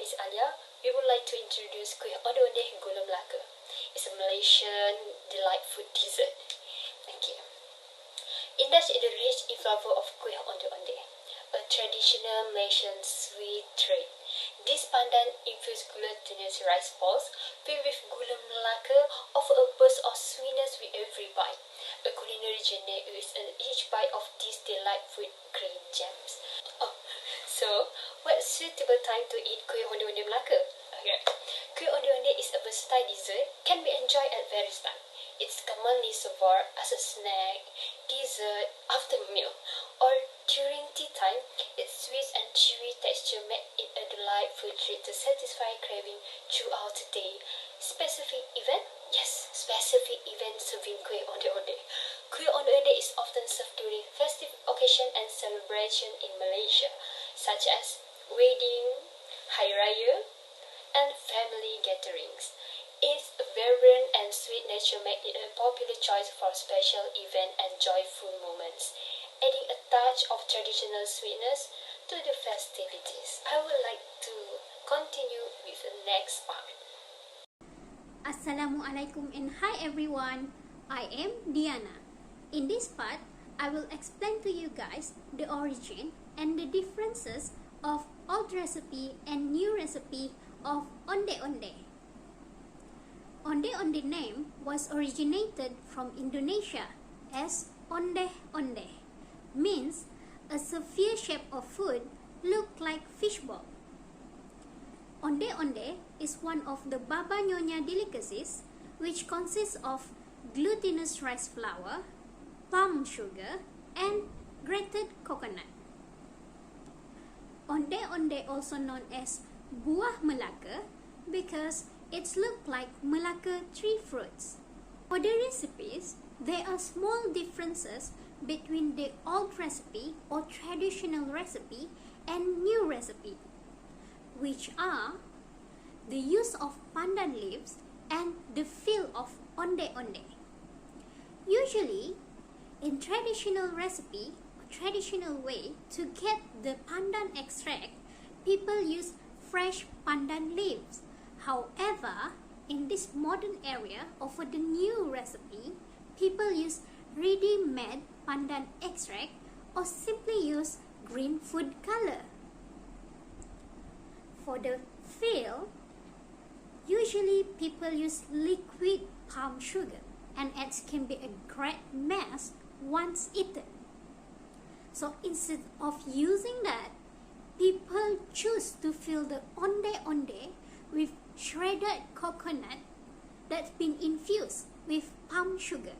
is Alia. We would like to introduce kuih onde-onde gula Melaka. It's a Malaysian delight food dessert. Thank you. Indulge in the rich flavor of kuih onde-onde, a traditional Malaysian sweet treat. This pandan infused glutinous rice balls filled with gula Melaka offer a burst of sweetness with every bite. A culinary journey with each bite of these delightful green gems. So, what's suitable time to eat kuih onde-onde Melaka? Okay. Kuih onde-onde is a versatile dessert, can be enjoyed at various times. It's commonly served as a snack, dessert, after meal, or during tea time. Its sweet and chewy texture make it a delightful treat to satisfy craving throughout the day. Specific event? Yes, specific event serving kuih onde-onde. Kuih onde-onde is often served during festive occasion and celebration in Malaysia, such as wedding, Hari Raya, and family gatherings. Its vibrant and sweet nature make it a popular choice for special events and joyful moments, adding a touch of traditional sweetness to the festivities. I would like to continue with the next part. Assalamualaikum and hi everyone, I am Diana. In this part, I will explain to you guys the origin and the differences of old recipe and new recipe of onde-onde. Onde-onde name was originated from Indonesia as onde-onde, means a sphere shape of food look like fishball. Onde-onde is one of the Baba Nyonya delicacies which consists of glutinous rice flour, palm sugar, and grated coconut. Onde-onde also known as buah Melaka because it's look like Melaka tree fruits. For the recipes, there are small differences between the old recipe or traditional recipe and new recipe, which are the use of pandan leaves and the feel of onde-onde. Usually, in traditional recipe or traditional way to get the pandan extract, people use fresh pandan leaves. However, in this modern area or for the new recipe, people use ready-made pandan extract or simply use green food color. For the feel, usually people use liquid palm sugar and it can be a great mess once eaten. So instead of using that, people choose to fill the onde-onde with shredded coconut that's been infused with palm sugar.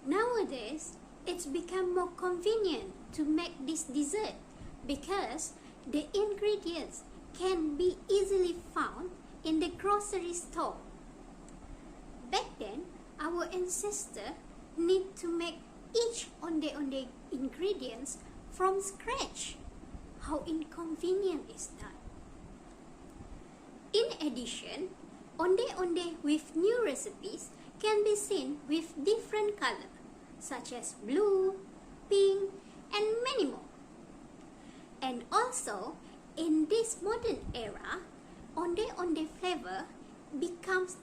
Nowadays, it's become more convenient to make this dessert because the ingredients can be easily found in the grocery store. Back then, our ancestors need to make each onde-onde ingredients from scratch. How inconvenient is that? In addition, onde-onde with new recipes can be seen with different colors such as blue, pink, and many more. And also, in this modern era, onde-onde flavor becomes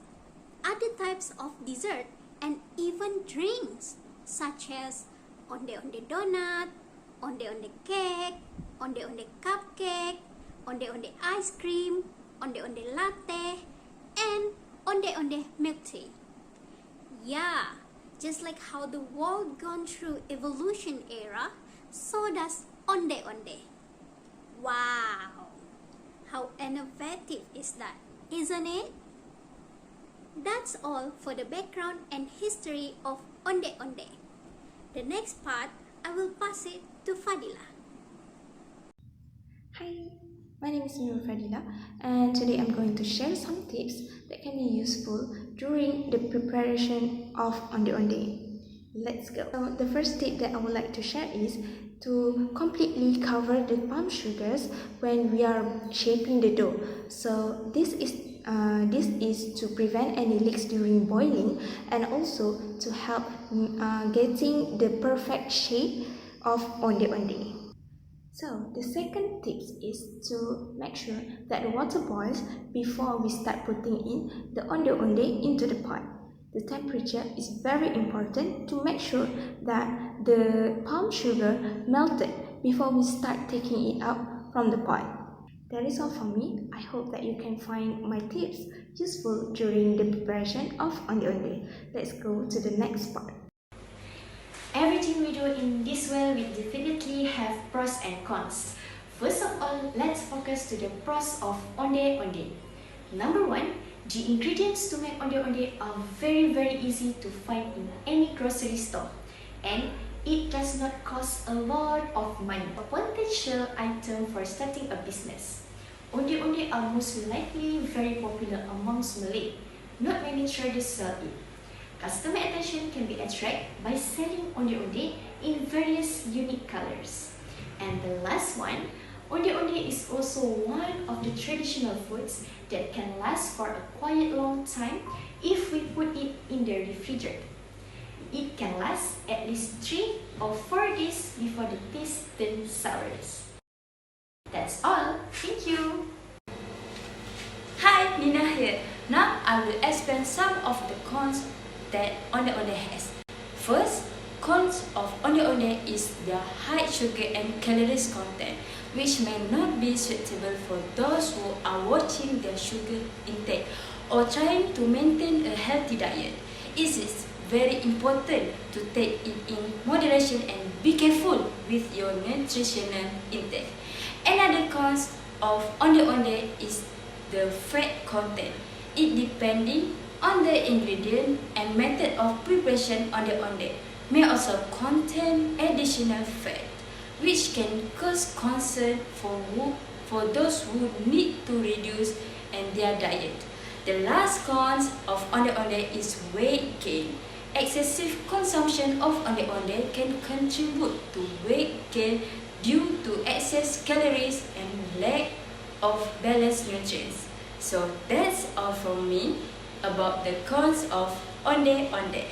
other types of dessert and even drinks such as onde-onde donut, onde-onde cake, onde-onde cupcake, onde-onde ice cream, onde-onde latte, and onde-onde milk tea. Yeah, just like how the world gone through evolution era, so does onde-onde. Wow! How innovative is that, isn't it? That's all for the background and history of onde-onde. The next part, I will pass it to Fadila. Hi, my name is Nur Fadila and today I'm going to share some tips that can be useful during the preparation of onde-onde. Let's go. So the first tip that I would like to share is to completely cover the palm sugars when we are shaping the dough. So this is to prevent any leaks during boiling and also to help getting the perfect shape of onde-onde. So the second tip is to make sure that the water boils before we start putting in the onde-onde into the pot. The temperature is very important to make sure that the palm sugar melted before we start taking it out from the pot. That is all for me. I hope that you can find my tips useful during the preparation of onde-onde. Let's go to the next part. Everything we do in this well will definitely have pros and cons. First of all, let's focus to the pros of onde-onde. Number 1, the ingredients to make onde-onde are very easy to find in any grocery store, and it does not cost a lot of money. A potential item for starting a business. Onde-onde are most likely very popular amongst Malay. Not many traders sell it. Customer attention can be attracted by selling onde-onde in various unique colors. And the last one, onde-onde is also one of the traditional foods that can last for a quite long time if we put it in the refrigerator. It can last at least 3 or 4 days before the taste turns sour. That's all. Thank you. Hi, Nina here. Now I will explain some of the cons that onde-onde has. First, cons of onde-onde is their high sugar and calories content, which may not be suitable for those who are watching their sugar intake or trying to maintain a healthy diet. It is very important to take it in moderation and be careful with your nutritional intake. Another cons of onde-onde is the fat content. It depending on the ingredient and method of preparation onde-onde may also contain additional fat, which can cause concern for those who need to reduce in their diet. The last cons of onde-onde is weight gain. Excessive consumption of onde-onde can contribute to weight gain due to excess calories and lack of balanced nutrients. So that's all from me about the cons of onde-onde.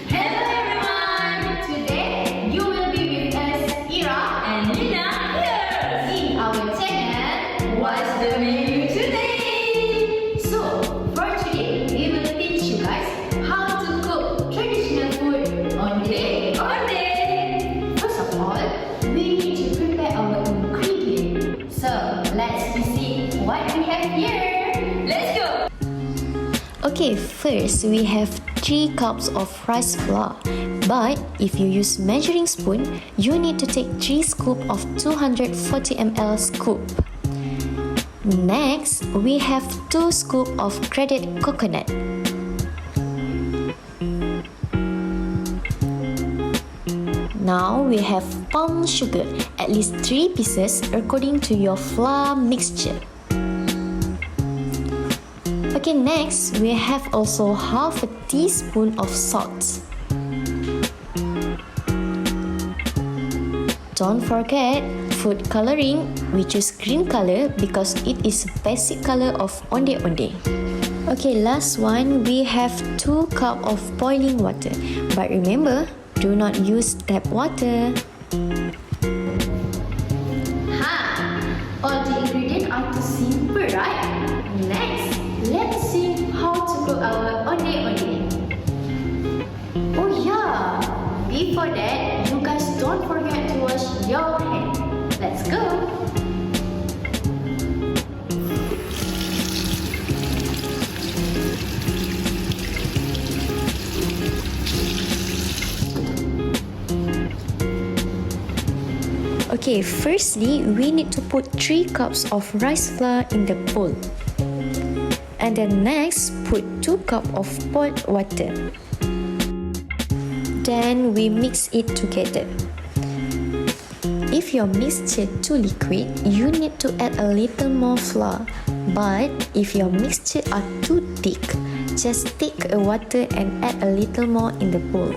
Hello everyone! Today you will be with us, Ira and Nina here in our channel. What's the menu today? So for today we will teach you guys how to cook traditional food onde-onde. First of all, we need to prepare our ingredients. So let's see what we have here. Let's go! Okay, first we have 3 cups of rice flour. But if you use measuring spoon, you need to take 3 scoops of 240 ml scoop. Next, we have 2 scoops of grated coconut. Now we have palm sugar, at least 3 pieces according to your flour mixture. Okay, next we have also half a teaspoon of salt. Don't forget food coloring. We choose green color because it is basic color of onde-onde. Okay, last one, we have 2 cups of boiling water. But remember, do not use tap water. All the ingredients are too simple, right? Next, let's see how to cook our onde-onde. Oh yeah, before that, you guys don't forget to wash your hands. Let's go! Okay, firstly, we need to put 3 cups of rice flour in the bowl. And then next, put 2 cups of boiled water. Then we mix it together. If your mixture too liquid, you need to add a little more flour. But if your mixture are too thick, just take a water and add a little more in the bowl.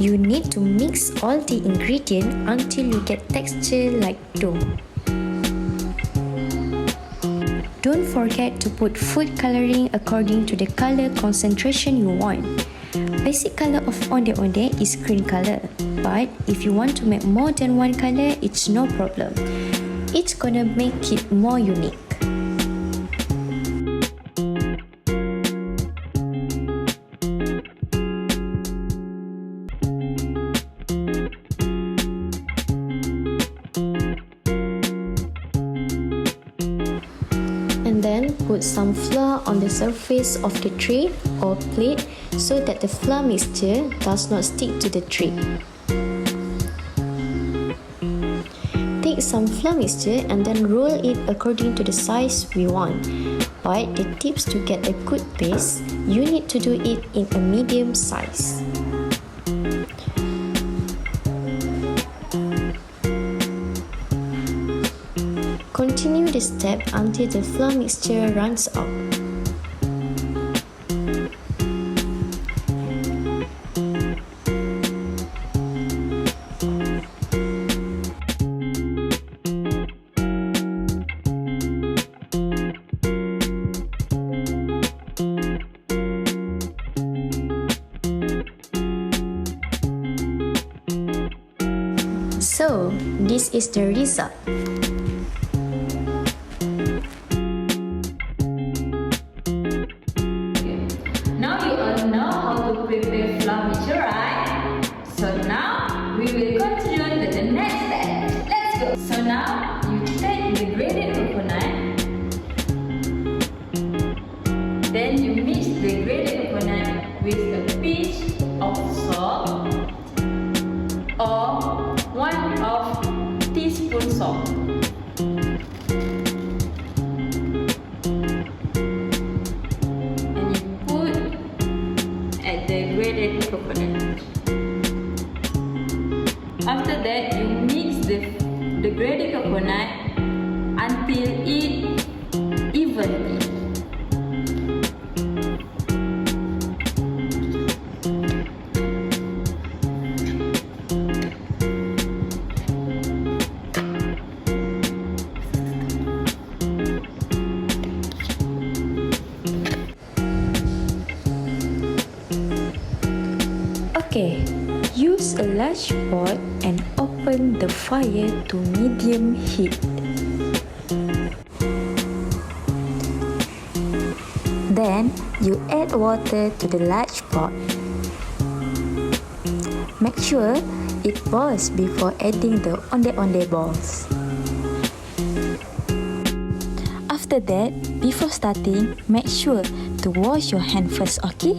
You need to mix all the ingredients until you get texture like dough. Don't forget to put food coloring according to the color concentration you want. Basic color of onde-onde is green color, but if you want to make more than one color, it's no problem. It's gonna make it more unique. And then put some flour on the surface of the tray or plate so that the flour mixture does not stick to the tray. Take some flour mixture and then roll it according to the size we want. But the tips to get a good paste, you need to do it in a medium size. Continue the step until the flour mixture runs out. So, this is the result. Now you all know how to prepare flour mixture, right? So now we will continue with the next step. Let's go. So now you take the grated coconut. Then you mix the grated coconut with a pinch of salt or 1 teaspoon salt. Grated coconut. After that, you mix the grated coconut until it evenly. Okay, use a large pot and open the fire to medium heat. Then, you add water to the large pot. Make sure it boils before adding the onde-onde balls. After that, before starting, make sure to wash your hand first, okay?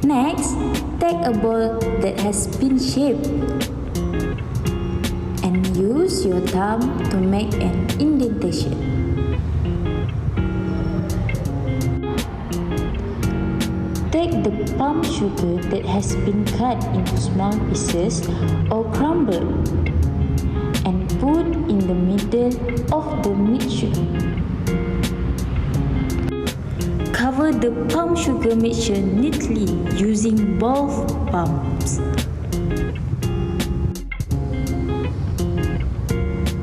Next, take a bowl that has been shaped and use your thumb to make an indentation. Take the palm sugar that has been cut into small pieces or crumbled and put in the middle of the mixture. Cover the palm sugar mixture neatly using both palms,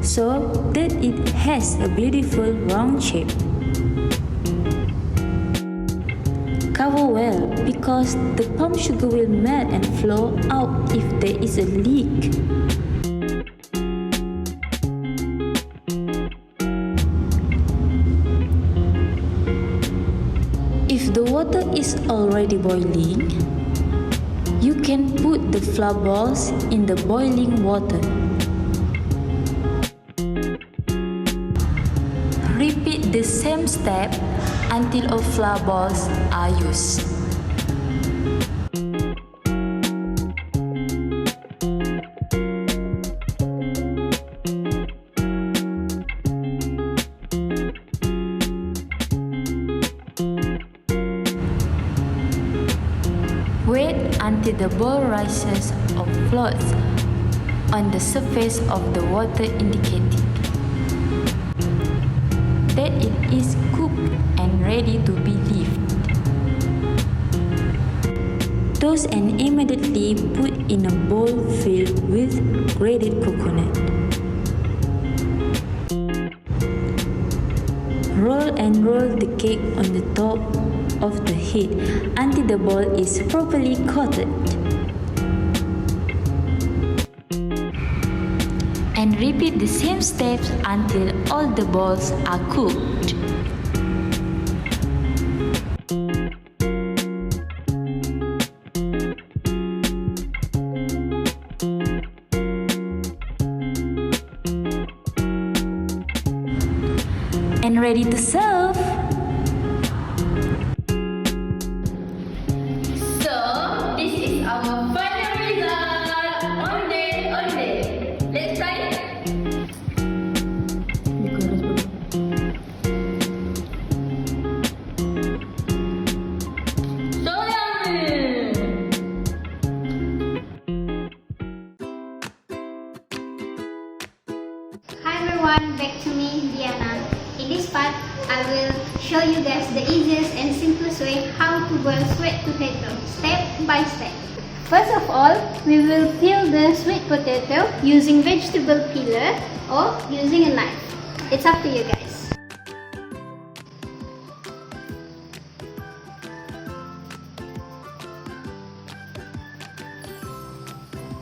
so that it has a beautiful round shape. Cover well because the palm sugar will melt and flow out if there is a leak. If the water is already boiling, you can put the flour balls in the boiling water. Repeat the same step until all flour balls are used. Wait until the ball rises or floats on the surface of the water, indicating that it is cooked and ready to be lifted. Close and immediately put in a bowl filled with grated coconut. Roll and roll the cake on the top of the heat until the ball is properly coated. And repeat the same steps until all the balls are cooked. And ready to serve. So, this is our final result. Onde-onde. Let's try it. So yummy. Hi everyone, back to me, Diana. In this part, I will show you guys the easiest and simplest way how to boil sweet potato, step by step. First of all, we will peel the sweet potato using vegetable peeler or using a knife. It's up to you guys.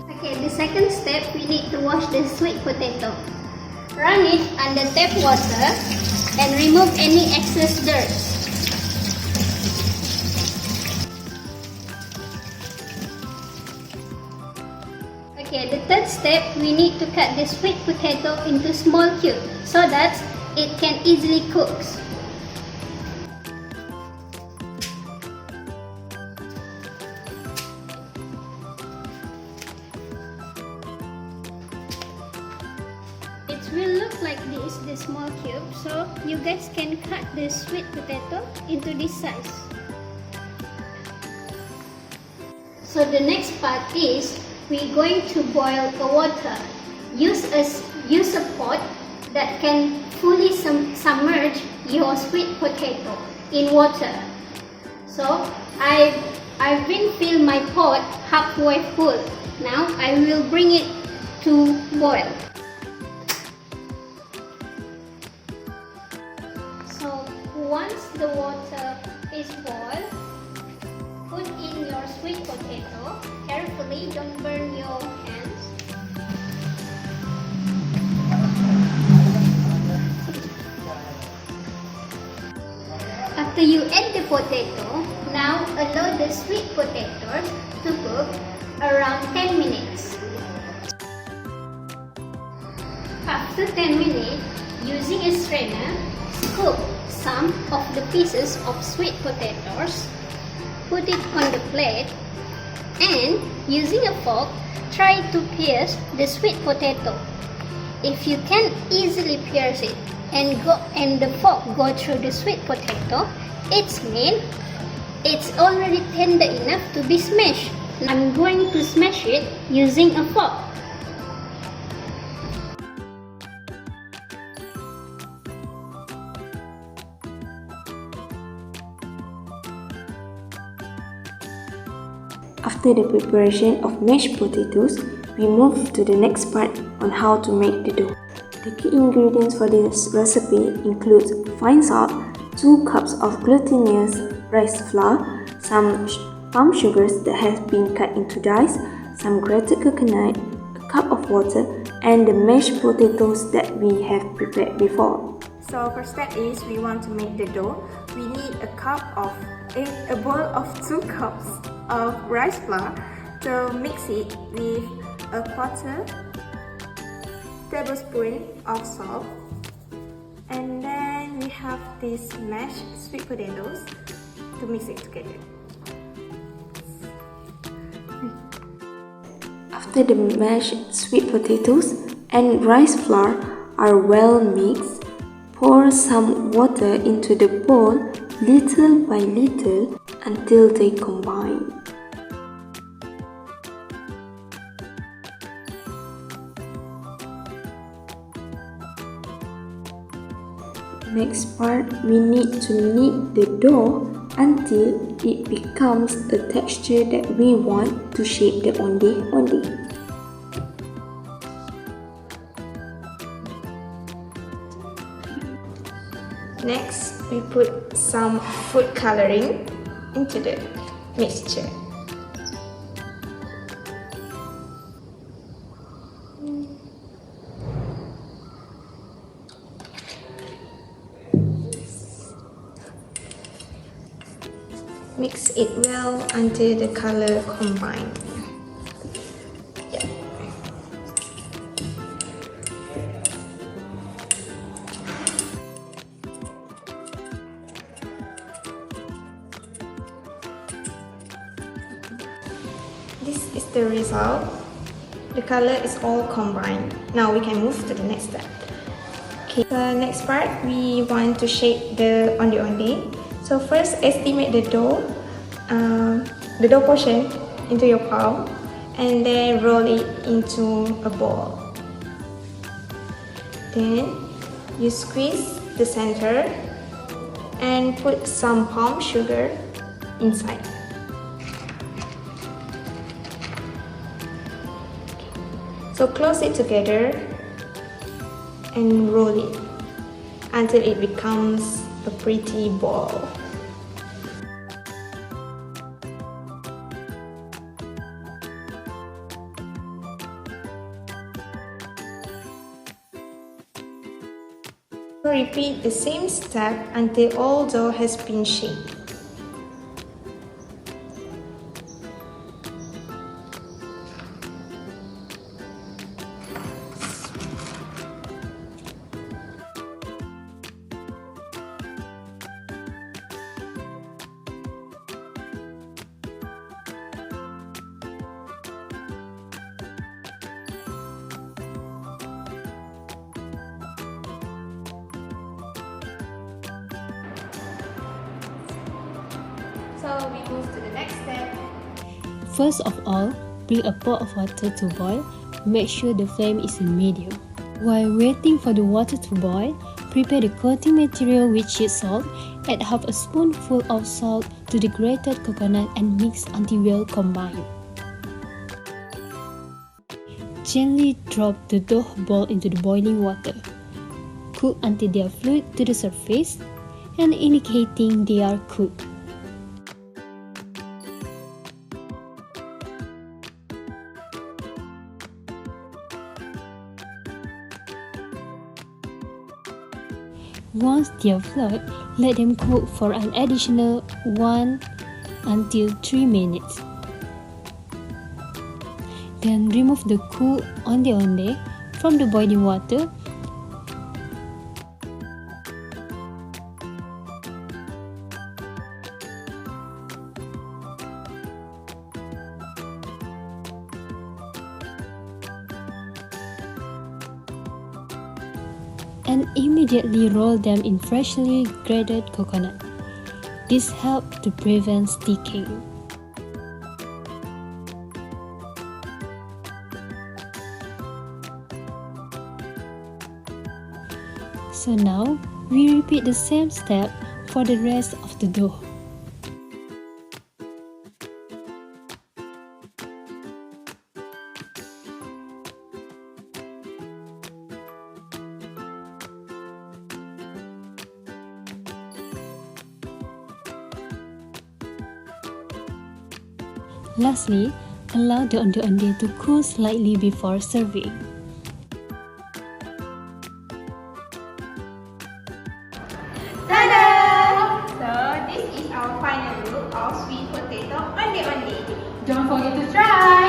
Okay, the second step, we need to wash the sweet potato. Run it under tap water and remove any excess dirt. Okay, the third step, we need to cut the sweet potato into small cubes so that it can easily cook. It will look like this, the small cube, so you guys can cut the sweet potato into this size. So the next part is we're going to boil the water. Use a pot that can fully submerge your sweet potato in water. So I've been filled my pot halfway full. Now I will bring it to boil. So once the water is boiled, put in your sweet potato. Carefully, don't burn your hands. After you add the potato, now allow the sweet potatoes to cook around 10 minutes. After 10 minutes, using a strainer, scoop some of the pieces of sweet potatoes, put it on the plate, and using a fork, try to pierce the sweet potato. If you can easily pierce it and the fork go through the sweet potato, it means it's already tender enough to be smashed. I'm going to smash it using a fork. After the preparation of mashed potatoes, we move to the next part on how to make the dough. The key ingredients for this recipe include fine salt, 2 cups of glutinous rice flour, some palm sugars that have been cut into dice, some grated coconut, a cup of water, and the mashed potatoes that we have prepared before. So first step is we want to make the dough. We need a bowl of 2 cups of rice flour to mix it with a 1/4 tablespoon of salt, and then we have these mashed sweet potatoes to mix it together. After the mashed sweet potatoes and rice flour are well mixed, pour some water into the bowl little by little until they combine. Next part, we need to knead the dough until it becomes a texture that we want to shape the onde-onde. Next, we put some food coloring into the mixture. Mix it well until the color combine. Yeah. This is the result. The color is all combined. Now we can move to the next step. Okay, the next part we want to shape the onde-onde. So first, estimate the dough portion into your palm, and then roll it into a ball. Then you squeeze the center and put some palm sugar inside. So close it together and roll it until it becomes a pretty ball. Repeat the same step until all dough has been shaped. So we move to the next step. First of all, bring a pot of water to boil. Make sure the flame is in medium. While waiting for the water to boil, prepare the coating material which is salt. Add half a spoonful of salt to the grated coconut and mix until well combined. Gently drop the dough ball into the boiling water. Cook until they are fluid to the surface and indicating they are cooked. Once they are fluid, let them cook for an additional 1 until 3 minutes. Then remove the cooked onde-onde from the boiling water. And immediately roll them in freshly grated coconut. This helps to prevent sticking. So now, we repeat the same step for the rest of the dough. Lastly, allow the onde-onde to cool slightly before serving. Ta-da! So this is our final look of sweet potato onde-onde. Don't forget to try!